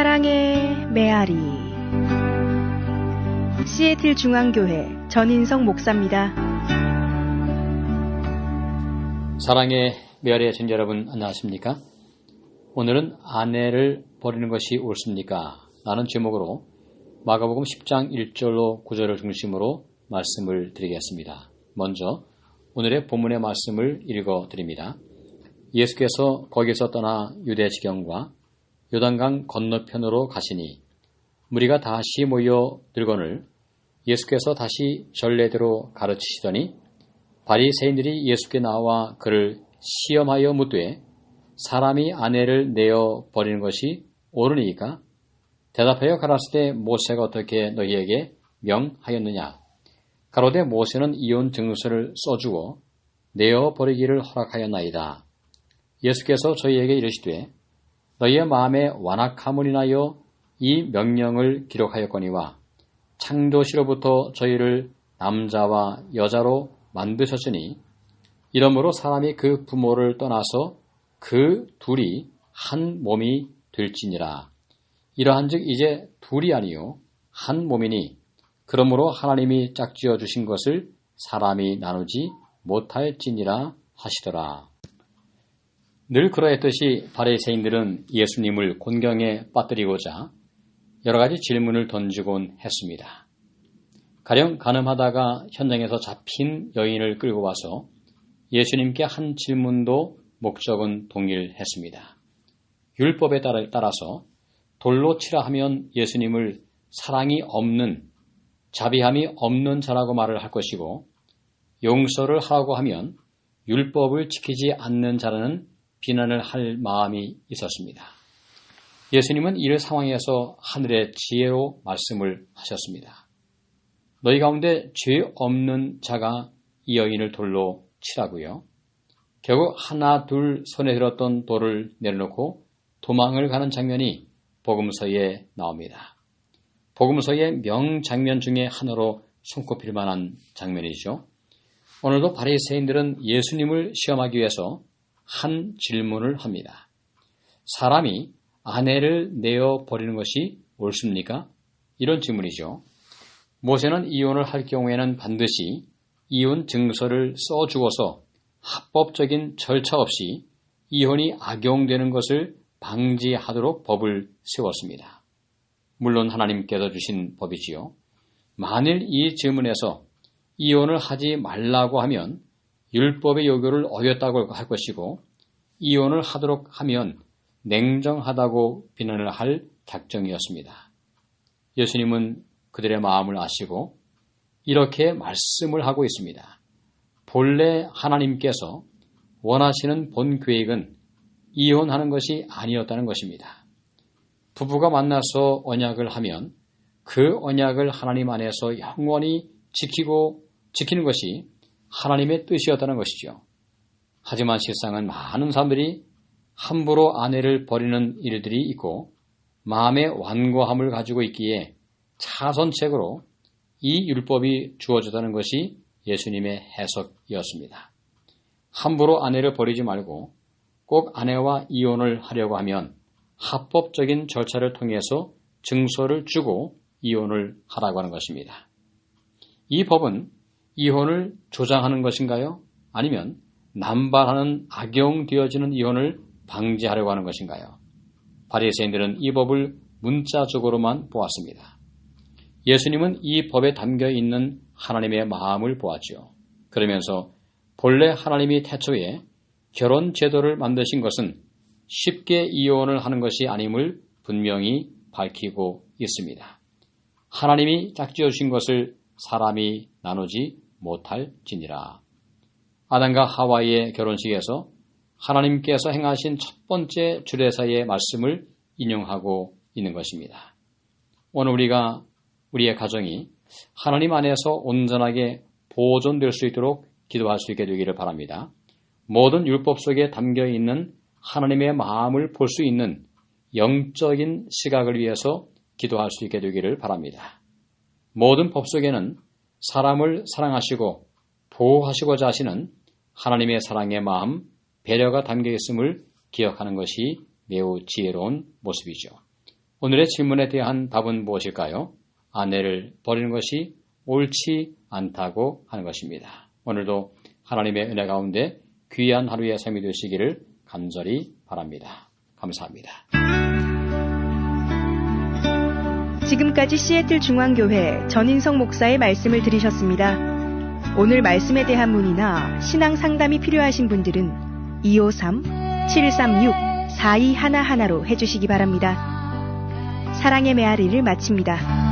사랑의 메아리. 시애틀 중앙교회 전인성 목사입니다. 사랑의 메아리의 청자 여러분, 안녕하십니까? 오늘은 아내를 버리는 것이 옳습니까? 라는 제목으로 마가복음 10장 1절로 9절을 중심으로 말씀을 드리겠습니다. 먼저 오늘의 본문의 말씀을 읽어드립니다. 예수께서 거기서 떠나 유대 지경과 요단강 건너편으로 가시니 무리가 다시 모여 들거늘 예수께서 다시 전례대로 가르치시더니 바리새인들이 예수께 나와 그를 시험하여 묻되 사람이 아내를 내어 버리는 것이 옳으니까? 대답하여 가라사대 모세가 어떻게 너희에게 명하였느냐? 가로되 모세는 이혼 증서를 써주고 내어 버리기를 허락하였나이다. 예수께서 저희에게 이르시되 너희의 마음에 완악함을 인하여 이 명령을 기록하였거니와 창조시로부터 저희를 남자와 여자로 만드셨으니 이러므로 사람이 그 부모를 떠나서 그 둘이 한 몸이 될지니라. 이러한즉 이제 둘이 아니요 한 몸이니 그러므로 하나님이 짝지어 주신 것을 사람이 나누지 못할지니라 하시더라. 늘 그러했듯이 바리새인들은 예수님을 곤경에 빠뜨리고자 여러 가지 질문을 던지곤 했습니다. 가령 가늠하다가 현장에서 잡힌 여인을 끌고 와서 예수님께 한 질문도 목적은 동일했습니다. 율법에 따라서 돌로 치라 하면 예수님을 사랑이 없는, 자비함이 없는 자라고 말을 할 것이고 용서를 하라고 하면 율법을 지키지 않는 자라는 비난을 할 마음이 있었습니다. 예수님은 이 상황에서 하늘의 지혜로 말씀을 하셨습니다. 너희 가운데 죄 없는 자가 이 여인을 돌로 치라고요. 결국 하나 둘 손에 들었던 돌을 내려놓고 도망을 가는 장면이 복음서에 나옵니다. 복음서의 명장면 중에 하나로 손꼽힐 만한 장면이죠. 오늘도 바리새인들은 예수님을 시험하기 위해서 한 질문을 합니다. 사람이 아내를 내어 버리는 것이 옳습니까? 이런 질문이죠. 모세는 이혼을 할 경우에는 반드시 이혼 증서를 써주어서 합법적인 절차 없이 이혼이 악용되는 것을 방지하도록 법을 세웠습니다. 물론 하나님께서 주신 법이지요. 만일 이 질문에서 이혼을 하지 말라고 하면 율법의 요구를 어겼다고 할 것이고 이혼을 하도록 하면 냉정하다고 비난을 할 작정이었습니다. 예수님은 그들의 마음을 아시고 이렇게 말씀을 하고 있습니다. 본래 하나님께서 원하시는 본 계획은 이혼하는 것이 아니었다는 것입니다. 부부가 만나서 언약을 하면 그 언약을 하나님 안에서 영원히 지키는 것이 하나님의 뜻이었다는 것이죠. 하지만 실상은 많은 사람들이 함부로 아내를 버리는 일들이 있고 마음의 완고함을 가지고 있기에 차선책으로 이 율법이 주어졌다는 것이 예수님의 해석이었습니다. 함부로 아내를 버리지 말고 꼭 아내와 이혼을 하려고 하면 합법적인 절차를 통해서 증서를 주고 이혼을 하라고 하는 것입니다. 이 법은 이혼을 조장하는 것인가요? 아니면 남발하는 악용되어지는 이혼을 방지하려고 하는 것인가요? 바리새인들은 이 법을 문자적으로만 보았습니다. 예수님은 이 법에 담겨 있는 하나님의 마음을 보았죠. 그러면서 본래 하나님이 태초에 결혼 제도를 만드신 것은 쉽게 이혼을 하는 것이 아님을 분명히 밝히고 있습니다. 하나님이 짝지어 주신 것을 사람이 나누지 못할지니라. 아담과 하와의 결혼식에서 하나님께서 행하신 첫 번째 주례사의 말씀을 인용하고 있는 것입니다. 오늘 우리의 가정이 하나님 안에서 온전하게 보존될 수 있도록 기도할 수 있게 되기를 바랍니다. 모든 율법 속에 담겨 있는 하나님의 마음을 볼 수 있는 영적인 시각을 위해서 기도할 수 있게 되기를 바랍니다. 모든 법 속에는 사람을 사랑하시고 보호하시고자 하시는 하나님의 사랑의 마음, 배려가 담겨 있음을 기억하는 것이 매우 지혜로운 모습이죠. 오늘의 질문에 대한 답은 무엇일까요? 아내를 버리는 것이 옳지 않다고 하는 것입니다. 오늘도 하나님의 은혜 가운데 귀한 하루의 삶이 되시기를 간절히 바랍니다. 감사합니다. 지금까지 시애틀 중앙교회 전인성 목사의 말씀을 들으셨습니다. 오늘 말씀에 대한 문의나 신앙 상담이 필요하신 분들은 253-736-4211로 해주시기 바랍니다. 사랑의 메아리를 마칩니다.